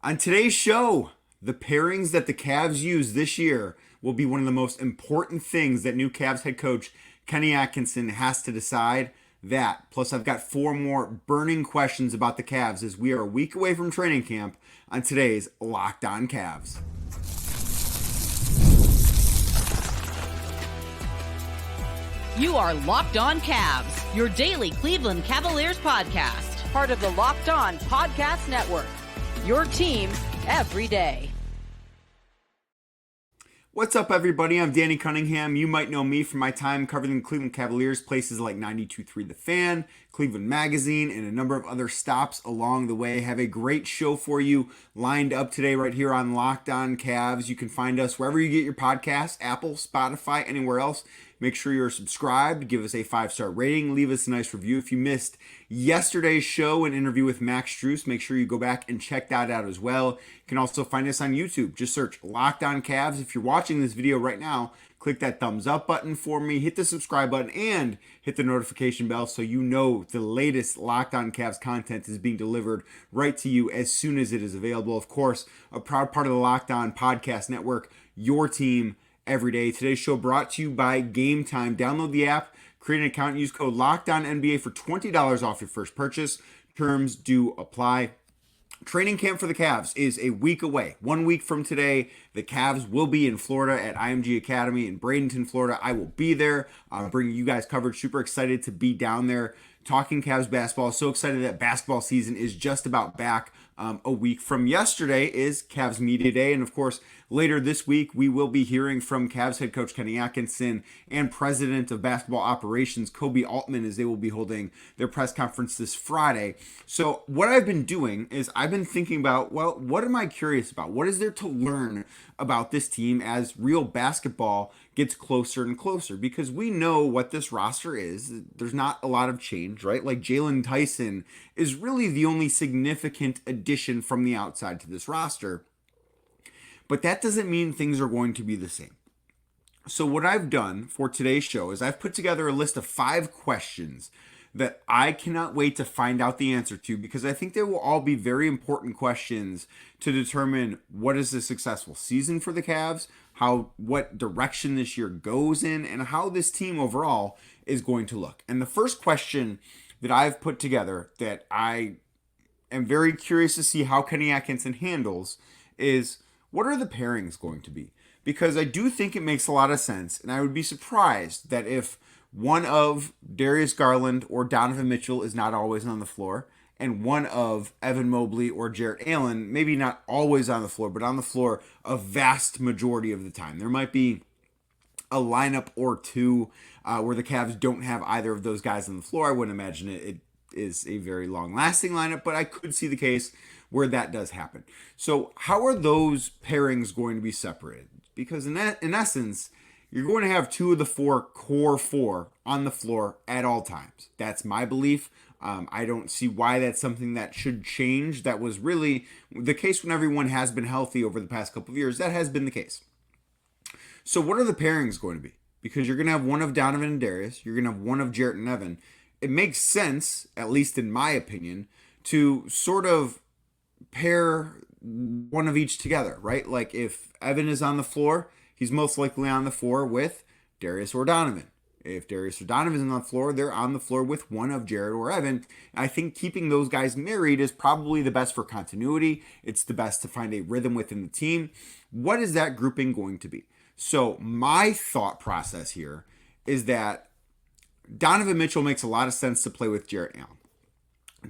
On today's show, the pairings that the Cavs use this year will be one of the most important things that new Cavs head coach Kenny Atkinson has to decide. That, plus I've got four more burning questions about the Cavs as we are a week away from training camp on today's Locked On Cavs. You are Locked On Cavs, your daily Cleveland Cavaliers podcast. Part of the Locked On Podcast Network. Your team every day. What's up, everybody? I'm Danny Cunningham. You might know me from my time covering the Cleveland Cavaliers, places like 92.3 The Fan, Cleveland Magazine, and a number of other stops along the way. Have a great show for you lined up today right here on Locked On Cavs. You can find us wherever you get your podcasts, Apple, Spotify, anywhere else. Make sure you're subscribed, give us a 5-star rating, leave us a nice review. If you missed yesterday's show, an interview with Max Strus, make sure you go back and check that out as well. You can also find us on YouTube. Just search Locked On Cavs. If you're watching this video right now, click that thumbs up button for me, hit the subscribe button, and hit the notification bell so you know the latest Locked On Cavs content is being delivered right to you as soon as it is available. Of course, a proud part of the Locked On Podcast Network, your team every day. Today's show brought to you by Game Time. Download the app, create an account, and use code LOCKEDONNBA for $20 off your first purchase. Terms do apply. Training camp for the Cavs is a week away. 1 week from today, the Cavs will be in Florida at IMG Academy in Bradenton, Florida. I will be there, bringing you guys coverage. Super excited to be down there talking Cavs basketball. So excited that basketball season is just about back. A week from yesterday is Cavs Media Day. And of course, later this week, we will be hearing from Cavs head coach Kenny Atkinson and president of basketball operations Kobe Altman as they will be holding their press conference this Friday. So what I've been doing is I've been thinking about, well, what am I curious about? What is there to learn about this team as real basketball gets closer and closer? Because we know what this roster is. There's not a lot of change, right? Like Jalen Tyson is really the only significant addition from the outside to this roster. But that doesn't mean things are going to be the same. So what I've done for today's show is I've put together a list of 5 questions that I cannot wait to find out the answer to, because I think they will all be very important questions to determine what is a successful season for the Cavs, what direction this year goes in, and how this team overall is going to look. And the first question that I've put together that I am very curious to see how Kenny Atkinson handles is, what are the pairings going to be? Because I do think it makes a lot of sense, and I would be surprised that if one of Darius Garland or Donovan Mitchell is not always on the floor, and one of Evan Mobley or Jarrett Allen, maybe not always on the floor, but on the floor a vast majority of the time. There might be a lineup or two where the Cavs don't have either of those guys on the floor. I wouldn't imagine it is a very long-lasting lineup, but I could see the case where that does happen. So how are those pairings going to be separated? Because in essence, you're going to have 2 of the 4 core 4 on the floor at all times. That's my belief. I don't see why that's something that should change. That was really the case when everyone has been healthy over the past couple of years. That has been the case. So what are the pairings going to be? Because you're going to have one of Donovan and Darius. You're going to have one of Jarrett and Evan. It makes sense, at least in my opinion, to sort of pair one of each together, right? Like if Evan is on the floor, he's most likely on the floor with Darius or Donovan. If Darius or Donovan is on the floor, they're on the floor with one of Jarrett or Evan. I think keeping those guys married is probably the best for continuity. It's the best to find a rhythm within the team. What is that grouping going to be? So my thought process here is that Donovan Mitchell makes a lot of sense to play with Jarrett Allen.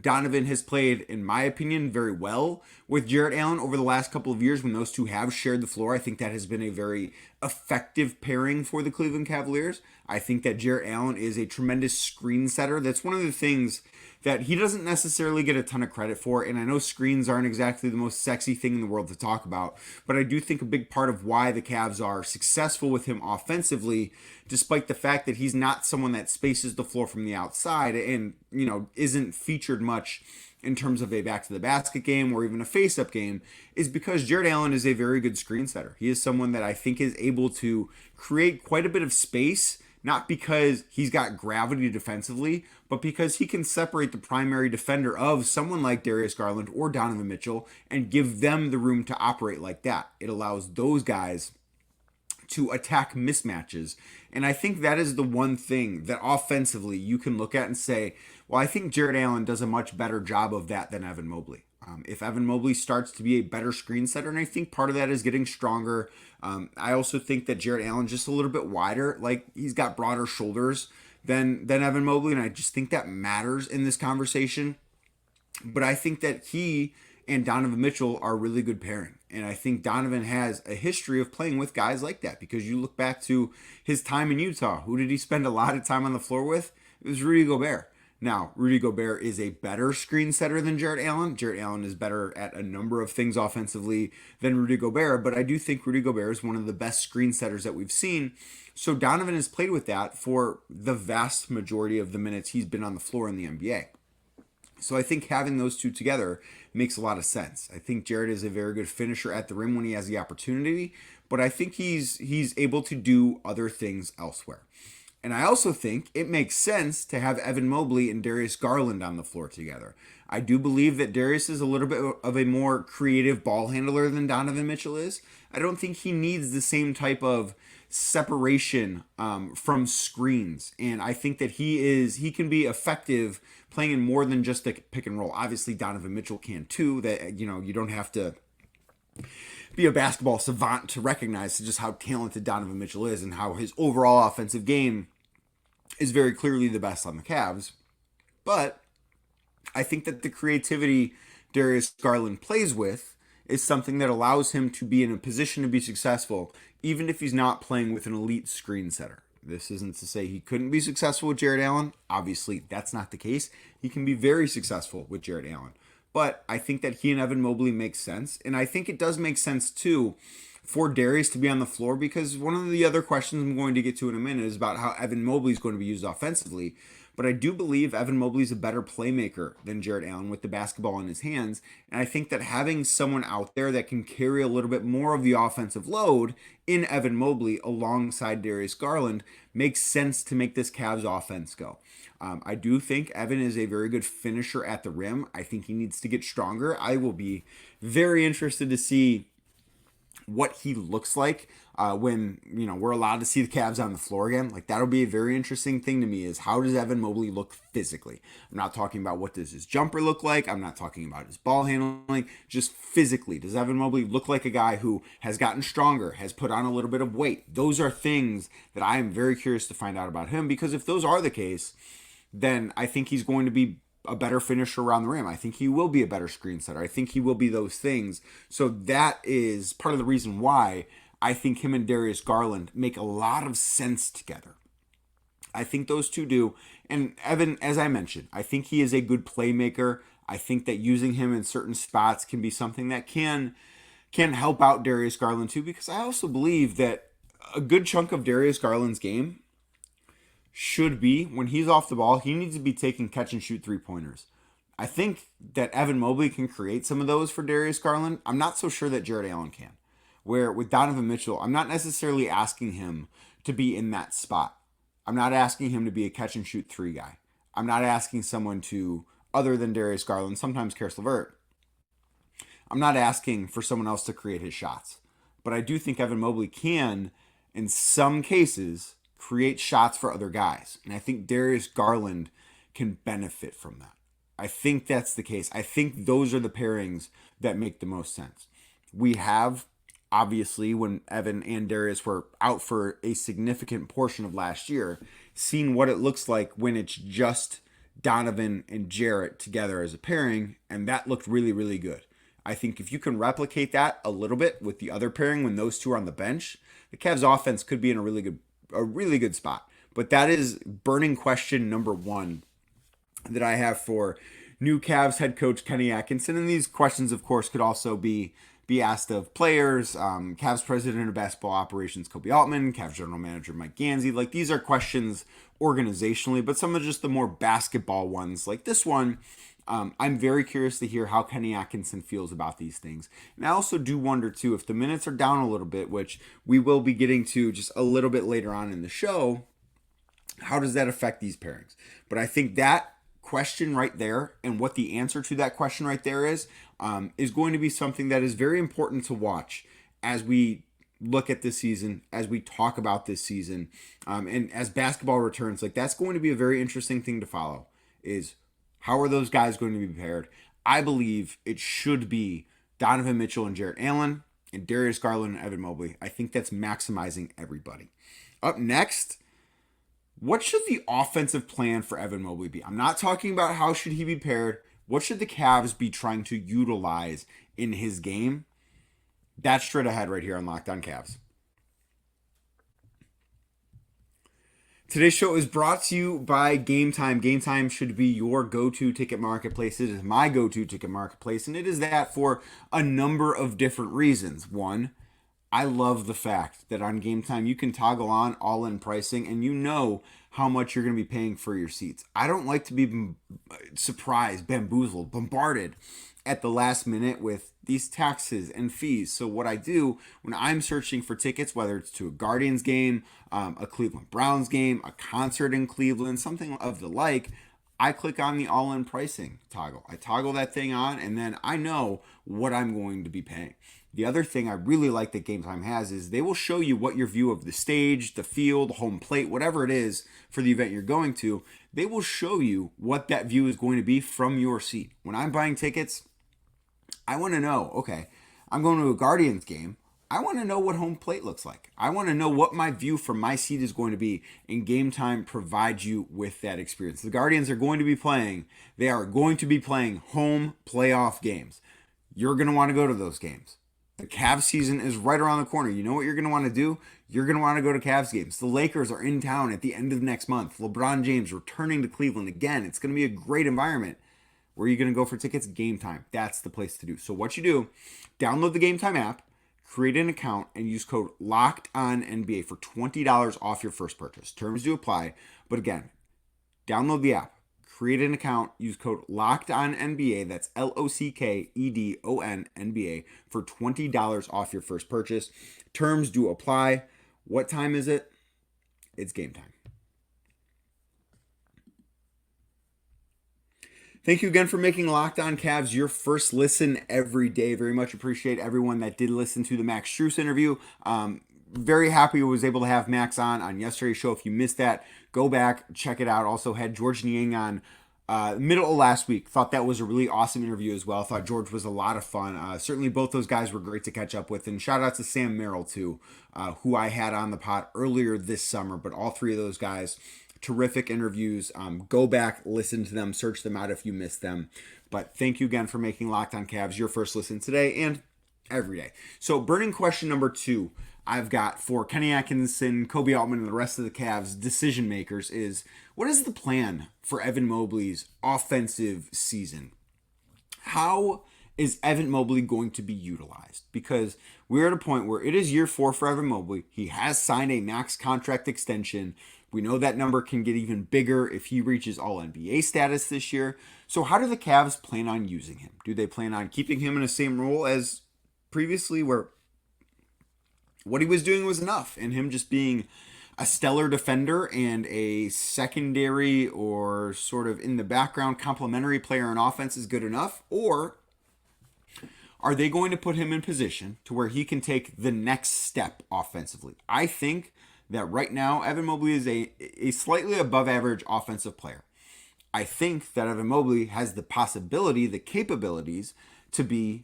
Donovan has played, in my opinion, very well with Jarrett Allen over the last couple of years when those two have shared the floor. I think that has been a very effective pairing for the Cleveland Cavaliers. I think that Jarrett Allen is a tremendous screen setter. That's one of the things that he doesn't necessarily get a ton of credit for, and I know screens aren't exactly the most sexy thing in the world to talk about, but I do think a big part of why the Cavs are successful with him offensively, despite the fact that he's not someone that spaces the floor from the outside and, isn't featured much in terms of a back to the basket game or even a face up game, is because Jarrett Allen is a very good screen setter. He is someone that I think is able to create quite a bit of space not because he's got gravity defensively, but because he can separate the primary defender of someone like Darius Garland or Donovan Mitchell and give them the room to operate like that. It allows those guys to attack mismatches. And I think that is the one thing that offensively you can look at and say, well, I think Jarrett Allen does a much better job of that than Evan Mobley. If Evan Mobley starts to be a better screen setter, and I think part of that is getting stronger. I also think that Jarrett Allen's just a little bit wider. Like, he's got broader shoulders than Evan Mobley, and I just think that matters in this conversation. But I think that he and Donovan Mitchell are a really good pairing. And I think Donovan has a history of playing with guys like that, because you look back to his time in Utah. Who did he spend a lot of time on the floor with? It was Rudy Gobert. Now, Rudy Gobert is a better screen setter than Jarrett Allen. Jarrett Allen is better at a number of things offensively than Rudy Gobert, but I do think Rudy Gobert is one of the best screen setters that we've seen. So Donovan has played with that for the vast majority of the minutes he's been on the floor in the NBA. So I think having those two together makes a lot of sense. I think Jarrett is a very good finisher at the rim when he has the opportunity, but I think he's able to do other things elsewhere. And I also think it makes sense to have Evan Mobley and Darius Garland on the floor together. I do believe that Darius is a little bit of a more creative ball handler than Donovan Mitchell is. I don't think he needs the same type of separation from screens. And I think that he can be effective playing in more than just the pick and roll. Obviously, Donovan Mitchell can too. That, you don't have to be a basketball savant to recognize just how talented Donovan Mitchell is and how his overall offensive game is very clearly the best on the Cavs. But I think that the creativity Darius Garland plays with is something that allows him to be in a position to be successful, even if he's not playing with an elite screen setter. This isn't to say he couldn't be successful with Jarrett Allen. Obviously, that's not the case. He can be very successful with Jarrett Allen. But I think that he and Evan Mobley make sense. And I think it does make sense, too, for Darius to be on the floor, because one of the other questions I'm going to get to in a minute is about how Evan Mobley is going to be used offensively. But I do believe Evan Mobley is a better playmaker than Jarrett Allen with the basketball in his hands. And I think that having someone out there that can carry a little bit more of the offensive load in Evan Mobley alongside Darius Garland makes sense to make this Cavs offense go. I do think Evan is a very good finisher at the rim. I think he needs to get stronger. I will be very interested to see what he looks like when we're allowed to see the Cavs on the floor again. Like, that'll be a very interesting thing to me, is how does Evan Mobley look physically? I'm not talking about what does his jumper look like. I'm not talking about his ball handling. Just physically, does Evan Mobley look like a guy who has gotten stronger, has put on a little bit of weight? Those are things that I am very curious to find out about him, because if those are the case, then I think he's going to be a better finisher around the rim. I think he will be a better screen setter. I think he will be those things. So that is part of the reason why I think him and Darius Garland make a lot of sense together. I think those two do. And Evan, as I mentioned, I think he is a good playmaker. I think that using him in certain spots can be something that can help out Darius Garland too, because I also believe that a good chunk of Darius Garland's game should be, when he's off the ball, he needs to be taking catch and shoot 3-pointers. I think that Evan Mobley can create some of those for Darius Garland. I'm not so sure that Jarrett Allen can. Where with Donovan Mitchell, I'm not necessarily asking him to be in that spot. I'm not asking him to be a catch and shoot 3 guy. I'm not asking someone to, other than Darius Garland, sometimes Karis LeVert, I'm not asking for someone else to create his shots. But I do think Evan Mobley can, in some cases, create shots for other guys. And I think Darius Garland can benefit from that. I think that's the case. I think those are the pairings that make the most sense. We have, obviously, when Evan and Darius were out for a significant portion of last year, seen what it looks like when it's just Donovan and Jarrett together as a pairing, and that looked really, really good. I think if you can replicate that a little bit with the other pairing when those two are on the bench, the Cavs offense could be in a really good spot. But that is burning question number 1 that I have for new Cavs head coach Kenny Atkinson. And these questions, of course, could also be asked of players, Cavs president of basketball operations Kobe Altman, Cavs general manager Mike Gansey. Like, these are questions organizationally, but some of just the more basketball ones, like this one, I'm very curious to hear how Kenny Atkinson feels about these things. And I also do wonder, too, if the minutes are down a little bit, which we will be getting to just a little bit later on in the show, How does that affect these pairings? But I think that question right there and what the answer to that question right there is going to be something that is very important to watch as we look at this season, as we talk about this season, and as basketball returns. Like, that's going to be a very interesting thing to follow, is how are those guys going to be paired? I believe it should be Donovan Mitchell and Jarrett Allen and Darius Garland and Evan Mobley. I think that's maximizing everybody. Up next, what should the offensive plan for Evan Mobley be? I'm not talking about how should he be paired. What should the Cavs be trying to utilize in his game? That's straight ahead right here on Locked On Cavs. Today's show is brought to you by Game Time. Game Time should be your go-to ticket marketplace. It is my go-to ticket marketplace, and it is that for a number of different reasons. One, I love the fact that on Game Time you can toggle on all-in pricing and you know how much you're going to be paying for your seats. I don't like to be surprised, bamboozled, bombarded at the last minute with these taxes and fees. So what I do when I'm searching for tickets, whether it's to a Guardians game, a Cleveland Browns game, a concert in Cleveland, something of the like, I click on the all-in pricing toggle. I toggle that thing on, and then I know what I'm going to be paying. The other thing I really like that Game Time has is they will show you what your view of the stage, the field, home plate, whatever it is for the event you're going to, they will show you what that view is going to be from your seat. When I'm buying tickets, I want to know, okay, I'm going to a Guardians game. I want to know what home plate looks like. I want to know what my view from my seat is going to be, and Game Time provides you with that experience. The Guardians are going to be playing. They are going to be playing home playoff games. You're going to want to go to those games. The Cavs season is right around the corner. You know what you're going to want to do? You're going to want to go to Cavs games. The Lakers are in town at the end of next month. LeBron James returning to Cleveland again. It's going to be a great environment. Where are you going to go for tickets? Game Time. That's the place to do. So what you do, download the Game Time app, create an account, and use code LOCKEDONNBA for $20 off your first purchase. Terms do apply. But again, download the app, create an account, use code LOCKEDONNBA, that's LOCKEDONNBA, for $20 off your first purchase. Terms do apply. What time is it? It's game time. Thank you again for making Locked On Cavs your first listen every day. Very much appreciate everyone that did listen to the Max Strus interview. Very happy I was able to have Max on yesterday's show. If you missed that, go back, check it out. Also had George Niang on middle of last week. Thought that was a really awesome interview as well. Thought George was a lot of fun. Certainly both those guys were great to catch up with. And shout out to Sam Merrill too, who I had on the pod earlier this summer. But all three of those guys, terrific interviews. Go back, listen to them, search them out if you missed them. But thank you again for making Locked On Cavs your first listen today and every day. So burning question number 2 I've got for Kenny Atkinson, Kobe Altman, and the rest of the Cavs decision makers is, what is the plan for Evan Mobley's offensive season? How is Evan Mobley going to be utilized? Because we're at a point where it is year 4 for Evan Mobley. He has signed a max contract extension. We know that number can get even bigger if he reaches All-NBA status this year. So how do the Cavs plan on using him? Do they plan on keeping him in the same role as previously, where what he was doing was enough, and him just being a stellar defender and a secondary or sort of in the background complementary player on offense is good enough? Or are they going to put him in position to where he can take the next step offensively? I think that right now, Evan Mobley is a slightly above average offensive player. I think that Evan Mobley has the possibility, the capabilities to be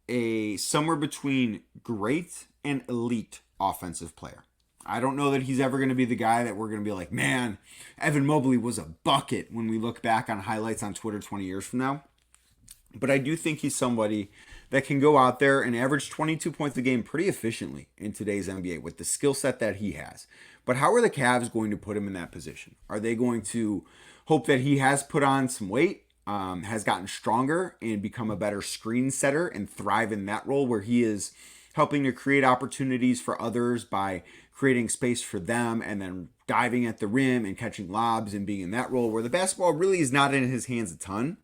a somewhere between great and elite offensive player. I don't know that he's ever going to be the guy that we're going to be like, man, Evan Mobley was a bucket when we look back on highlights on Twitter 20 years from now. But I do think he's somebody that can go out there and average 22 points a game pretty efficiently in today's NBA with the skill set that he has. But how are the Cavs going to put him in that position? Are they going to hope that he has put on some weight, has gotten stronger, and become a better screen setter and thrive in that role where he is helping to create opportunities for others by creating space for them and then diving at the rim and catching lobs and being in that role where the basketball really is not in his hands a ton?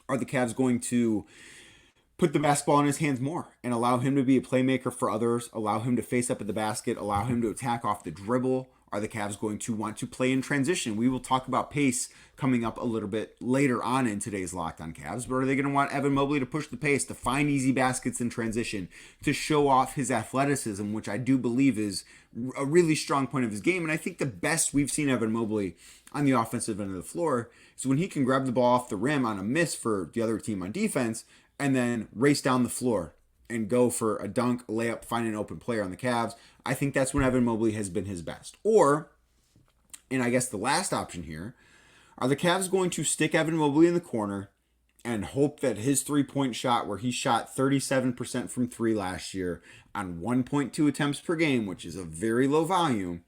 Are the Cavs going to put the basketball in his hands more and allow him to be a playmaker for others, allow him to face up at the basket, allow him to attack off the dribble? Are the Cavs going to want to play in transition? We will talk about pace coming up a little bit later on in today's Locked On Cavs. But are they going to want Evan Mobley to push the pace, to find easy baskets in transition, to show off his athleticism, which I do believe is a really strong point of his game? And I think the best we've seen Evan Mobley on the offensive end of the floor is when he can grab the ball off the rim on a miss for the other team on defense and then race down the floor and go for a dunk, a layup, find an open player on the Cavs. I think that's when Evan Mobley has been his best. Or, and I guess the last option here, are the Cavs going to stick Evan Mobley in the corner and hope that his three-point shot, where he shot 37% from three last year on 1.2 attempts per game, which is a very low volume,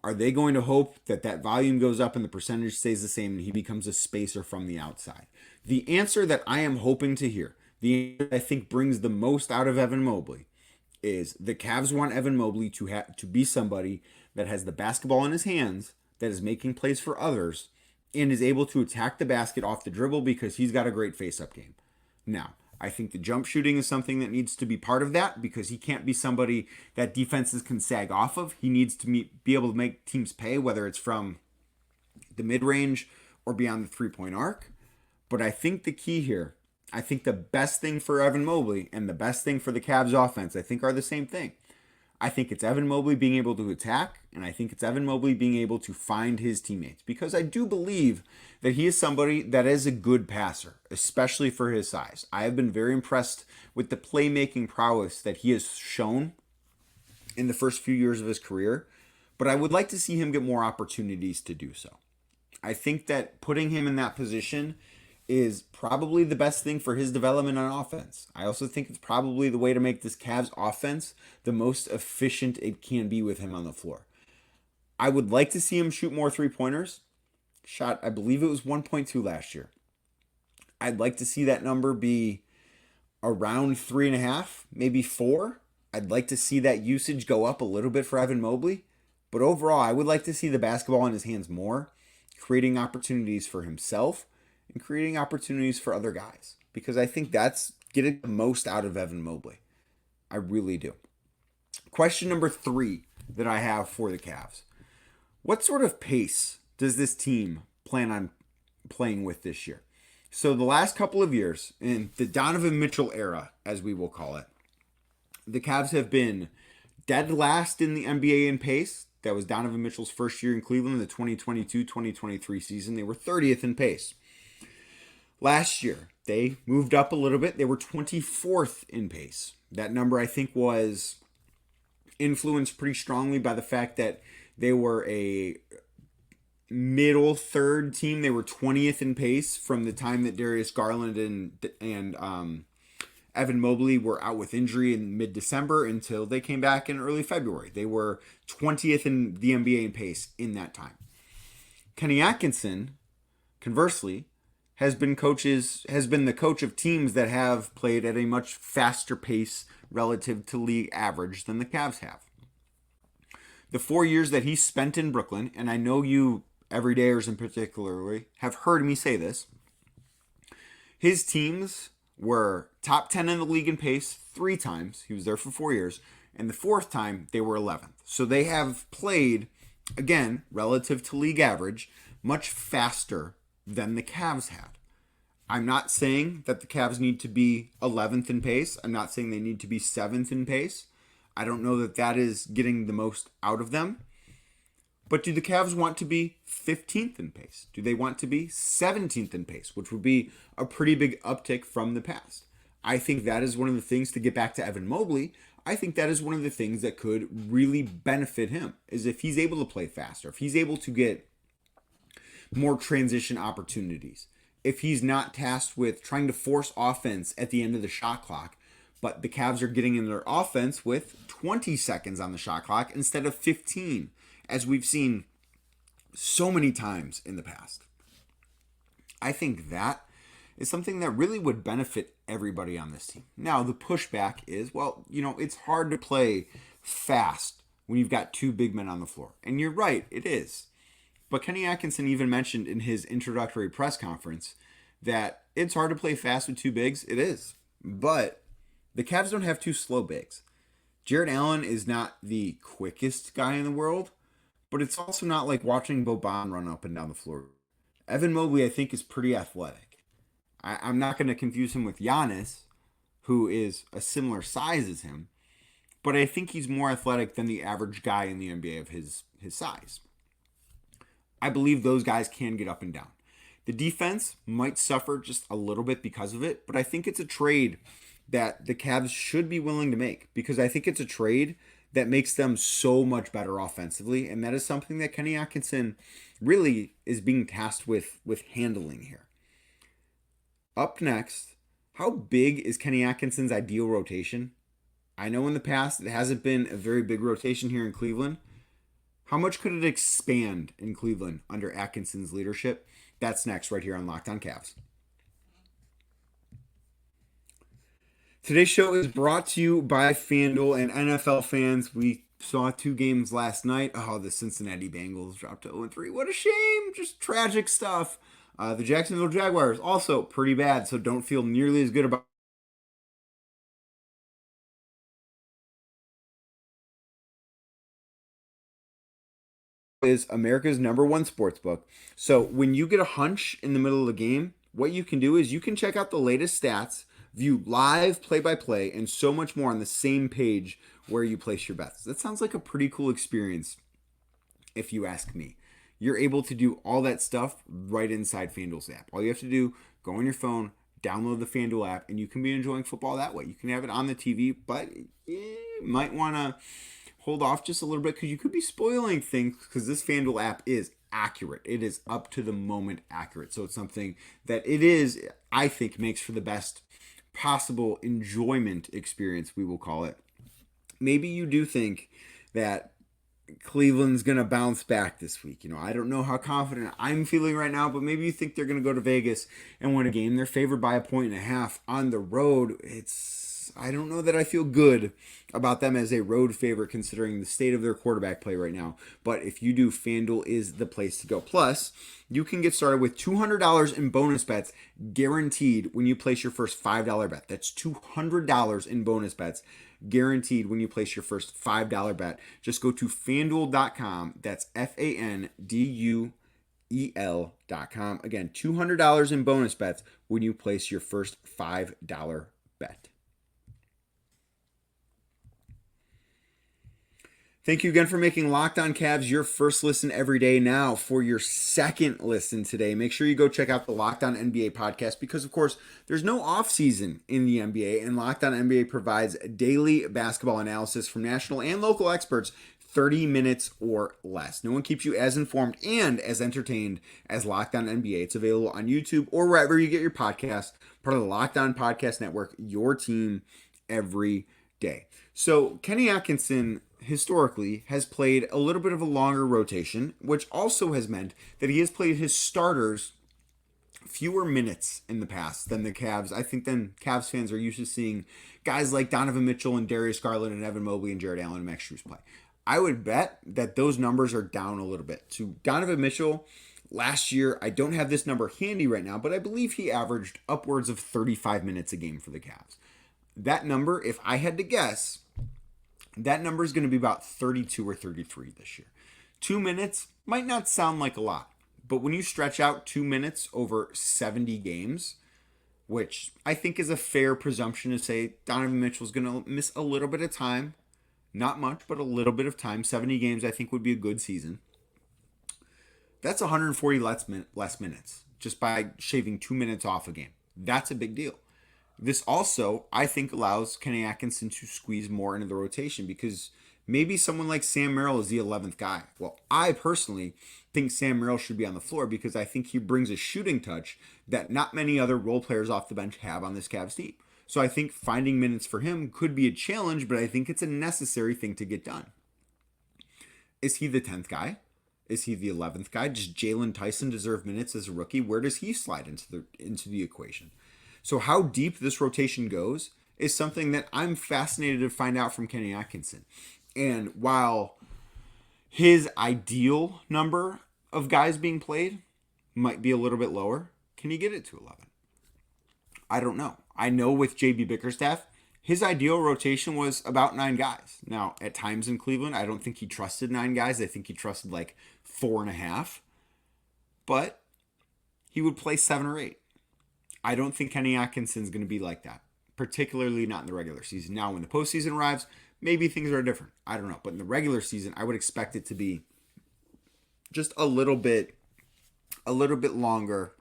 are they going to hope that that volume goes up and the percentage stays the same and he becomes a spacer from the outside? The answer that I am hoping to hear, the answer I think brings the most out of Evan Mobley, is the Cavs want Evan Mobley to be somebody that has the basketball in his hands, that is making plays for others, and is able to attack the basket off the dribble because he's got a great face-up game. Now, I think the jump shooting is something that needs to be part of that because he can't be somebody that defenses can sag off of. He needs to be able to make teams pay, whether it's from the mid-range or beyond the three-point arc. But I think the key here, I think the best thing for Evan Mobley and the best thing for the Cavs offense, I think are the same thing. I think it's Evan Mobley being able to attack, and I think it's Evan Mobley being able to find his teammates, because I do believe that he is somebody that is a good passer, especially for his size. I have been very impressed with the playmaking prowess that he has shown in the first few years of his career, but I would like to see him get more opportunities to do so. I think that putting him in that position is probably the best thing for his development on offense. I also think it's probably the way to make this Cavs offense the most efficient it can be with him on the floor. I would like to see him shoot more three-pointers. Shot, I believe it was 1.2 last year. I'd like to see that number be around 3.5, maybe 4. I'd like to see that usage go up a little bit for Evan Mobley. But overall, I would like to see the basketball in his hands more, creating opportunities for himself and creating opportunities for other guys, because I think that's getting the most out of Evan Mobley. I really do. Question number 3 that I have for the Cavs. What sort of pace does this team plan on playing with this year? So the last couple of years, in the Donovan Mitchell era, as we will call it, the Cavs have been dead last in the NBA in pace. That was Donovan Mitchell's first year in Cleveland, the 2022-2023 season. They were 30th in pace. Last year, they moved up a little bit. They were 24th in pace. That number, I think, was influenced pretty strongly by the fact that they were a middle third team. They were 20th in pace from the time that Darius Garland and Evan Mobley were out with injury in mid-December until they came back in early February. They were 20th in the NBA in pace in that time. Kenny Atkinson, conversely, has been the coach of teams that have played at a much faster pace relative to league average than the Cavs have. The 4 years that he spent in Brooklyn, and I know you everydayers in particularly have heard me say this, his teams were top 10 in the league in pace 3 times. He was there for 4 years. And the 4th time, they were 11th. So they have played, again, relative to league average, much faster than the Cavs had. I'm not saying that the Cavs need to be 11th in pace. I'm not saying they need to be 7th in pace. I don't know that that is getting the most out of them. But do the Cavs want to be 15th in pace? Do they want to be 17th in pace, which would be a pretty big uptick from the past? I think that is one of the things, to get back to Evan Mobley, I think that is one of the things that could really benefit him, is if he's able to play faster, if he's able to get more transition opportunities, if he's not tasked with trying to force offense at the end of the shot clock, but the Cavs are getting in their offense with 20 seconds on the shot clock instead of 15, as we've seen so many times in the past. I think that is something that really would benefit everybody on this team. Now, the pushback is, well, it's hard to play fast when you've got 2 big men on the floor. And you're right, it is. But Kenny Atkinson even mentioned in his introductory press conference that it's hard to play fast with 2 bigs. It is. But the Cavs don't have 2 slow bigs. Jarrett Allen is not the quickest guy in the world, but it's also not like watching Boban run up and down the floor. Evan Mobley, I think, is pretty athletic. I'm not going to confuse him with Giannis, who is a similar size as him, but I think he's more athletic than the average guy in the NBA of his size. I believe those guys can get up and down. The defense might suffer just a little bit because of it, but I think it's a trade that the Cavs should be willing to make, because I think it's a trade that makes them so much better offensively, and that is something that Kenny Atkinson really is being tasked with handling here. Up next, how big is Kenny Atkinson's ideal rotation? I know in the past it hasn't been a very big rotation here in Cleveland. How much could it expand in Cleveland under Atkinson's leadership? That's next right here on Locked On Cavs. Today's show is brought to you by FanDuel, and NFL fans, we saw 2 games last night. Oh, the Cincinnati Bengals dropped to 0-3. What a shame. Just tragic stuff. The Jacksonville Jaguars, also pretty bad, so don't feel nearly as good about is America's #1 sports book. So when you get a hunch in the middle of the game, what you can do is you can check out the latest stats, view live play-by-play, and so much more on the same page where you place your bets. That sounds like a pretty cool experience, if you ask me. You're able to do all that stuff right inside FanDuel's app. All you have to do, go on your phone, download the FanDuel app, and you can be enjoying football that way. You can have it on the TV, but you might want to hold off just a little bit because you could be spoiling things, because this FanDuel app is accurate. It is up to the moment accurate. So it's something that it is, I think, makes for the best possible enjoyment experience, we will call it. Maybe you do think that Cleveland's going to bounce back this week. I don't know how confident I'm feeling right now, but maybe you think they're going to go to Vegas and win a game. They're favored by 1.5 on the road. I don't know that I feel good about them as a road favorite considering the state of their quarterback play right now. But if you do, FanDuel is the place to go. Plus, you can get started with $200 in bonus bets guaranteed when you place your first $5 bet. That's $200 in bonus bets guaranteed when you place your first $5 bet. Just go to FanDuel.com. That's FanDuel.com. Again, $200 in bonus bets when you place your first $5 bet. Thank you again for making Locked On Cavs your first listen every day. Now, for your second listen today, make sure you go check out the Locked On NBA podcast because, of course, there's no offseason in the NBA, and Locked On NBA provides daily basketball analysis from national and local experts, 30 minutes or less. No one keeps you as informed and as entertained as Locked On NBA. It's available on YouTube or wherever you get your podcast, part of the Locked On Podcast Network, your team every day. So, Kenny Atkinson historically has played a little bit of a longer rotation, which also has meant that he has played his starters fewer minutes in the past than the Cavs. I think then Cavs fans are used to seeing guys like Donovan Mitchell and Darius Garland and Evan Mobley and Jarrett Allen and Max Strus play. I would bet that those numbers are down a little bit. To Donovan Mitchell, last year, I don't have this number handy right now, but I believe he averaged upwards of 35 minutes a game for the Cavs. That number, if I had to guess, that number is going to be about 32 or 33 this year. 2 minutes might not sound like a lot, but when you stretch out 2 minutes over 70 games, which I think is a fair presumption to say Donovan Mitchell's going to miss a little bit of time, not much, but a little bit of time. 70 games I think would be a good season. That's 140 less minutes just by shaving 2 minutes off a game. That's a big deal. This also, I think, allows Kenny Atkinson to squeeze more into the rotation because maybe someone like Sam Merrill is the 11th guy. Well, I personally think Sam Merrill should be on the floor because I think he brings a shooting touch that not many other role players off the bench have on this Cavs team. So I think finding minutes for him could be a challenge, but I think it's a necessary thing to get done. Is he the 10th guy? Is he the 11th guy? Does Jalen Tyson deserve minutes as a rookie? Where does he slide into the equation? So how deep this rotation goes is something that I'm fascinated to find out from Kenny Atkinson. And while his ideal number of guys being played might be a little bit lower, can he get it to 11? I don't know. I know with JB Bickerstaff, his ideal rotation was about 9 guys. Now, at times in Cleveland, I don't think he trusted 9 guys. I think he trusted like 4.5. But he would play 7 or 8. I don't think Kenny Atkinson's going to be like that, particularly not in the regular season. Now, when the postseason arrives, maybe things are different. I don't know. But in the regular season, I would expect it to be just a little bit longer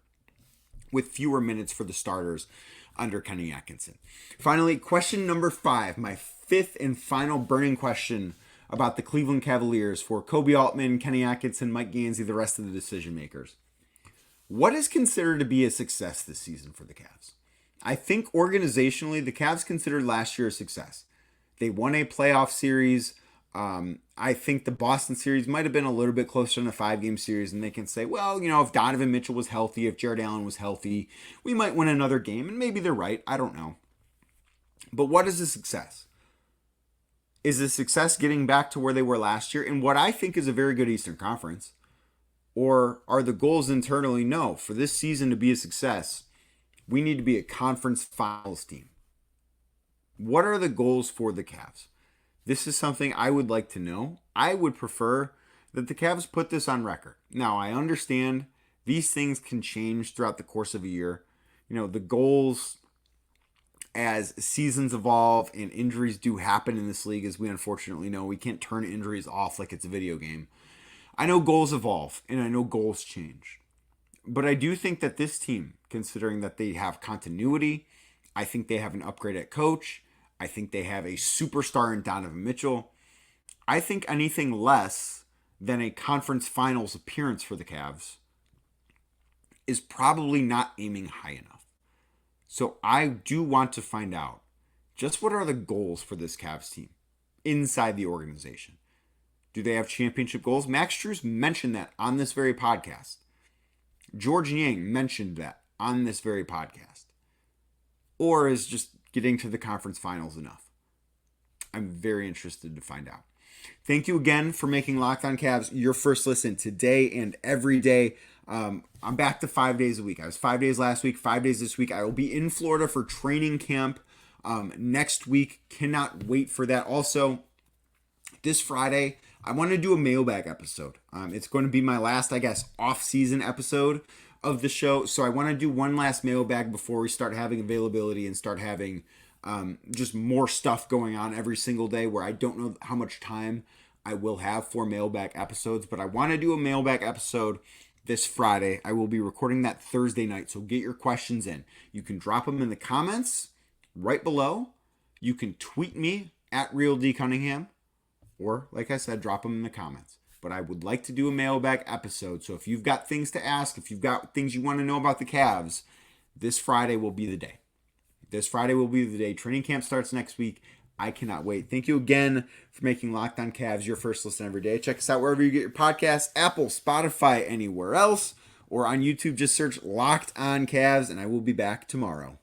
with fewer minutes for the starters under Kenny Atkinson. Finally, question number 5, my 5th and final burning question about the Cleveland Cavaliers for Kobe Altman, Kenny Atkinson, Mike Gansey, the rest of the decision makers. What is considered to be a success this season for the Cavs? I think organizationally, the Cavs considered last year a success. They won a playoff series. I think the Boston series might have been a little bit closer than a 5-game series, and they can say, well, if Donovan Mitchell was healthy, if Jarrett Allen was healthy, we might win another game, and maybe they're right. I don't know. But what is a success? Is a success getting back to where they were last year in what I think is a very good Eastern Conference? Or are the goals internally, no, for this season to be a success, we need to be a conference finals team? What are the goals for the Cavs? This is something I would like to know. I would prefer that the Cavs put this on record. Now, I understand these things can change throughout the course of a year. The goals as seasons evolve and injuries do happen in this league, as we unfortunately know. We can't turn injuries off like it's a video game. I know goals evolve and I know goals change. But I do think that this team, considering that they have continuity, I think they have an upgrade at coach. I think they have a superstar in Donovan Mitchell. I think anything less than a conference finals appearance for the Cavs is probably not aiming high enough. So I do want to find out just what are the goals for this Cavs team inside the organization. Do they have championship goals? Max Strus mentioned that on this very podcast. George Yang mentioned that on this very podcast. Or is just getting to the conference finals enough? I'm very interested to find out. Thank you again for making Locked On Cavs your first listen today and every day. I'm back to 5 days a week. I was 5 days last week, 5 days this week. I will be in Florida for training camp next week. Cannot wait for that. Also, this Friday, I want to do a mailbag episode. It's going to be my last, off-season episode of the show. So I want to do one last mailbag before we start having availability and start having just more stuff going on every single day, where I don't know how much time I will have for mailbag episodes. But I want to do a mailbag episode this Friday. I will be recording that Thursday night. So get your questions in. You can drop them in the comments right below. You can tweet me at RealDCunningham. Or, like I said, drop them in the comments. But I would like to do a mailbag episode. So if you've got things to ask, if you've got things you want to know about the Cavs, this Friday will be the day. This Friday will be the day. Training camp starts next week. I cannot wait. Thank you again for making Locked On Cavs your first listen every day. Check us out wherever you get your podcasts, Apple, Spotify, anywhere else. Or on YouTube, just search Locked On Cavs, and I will be back tomorrow.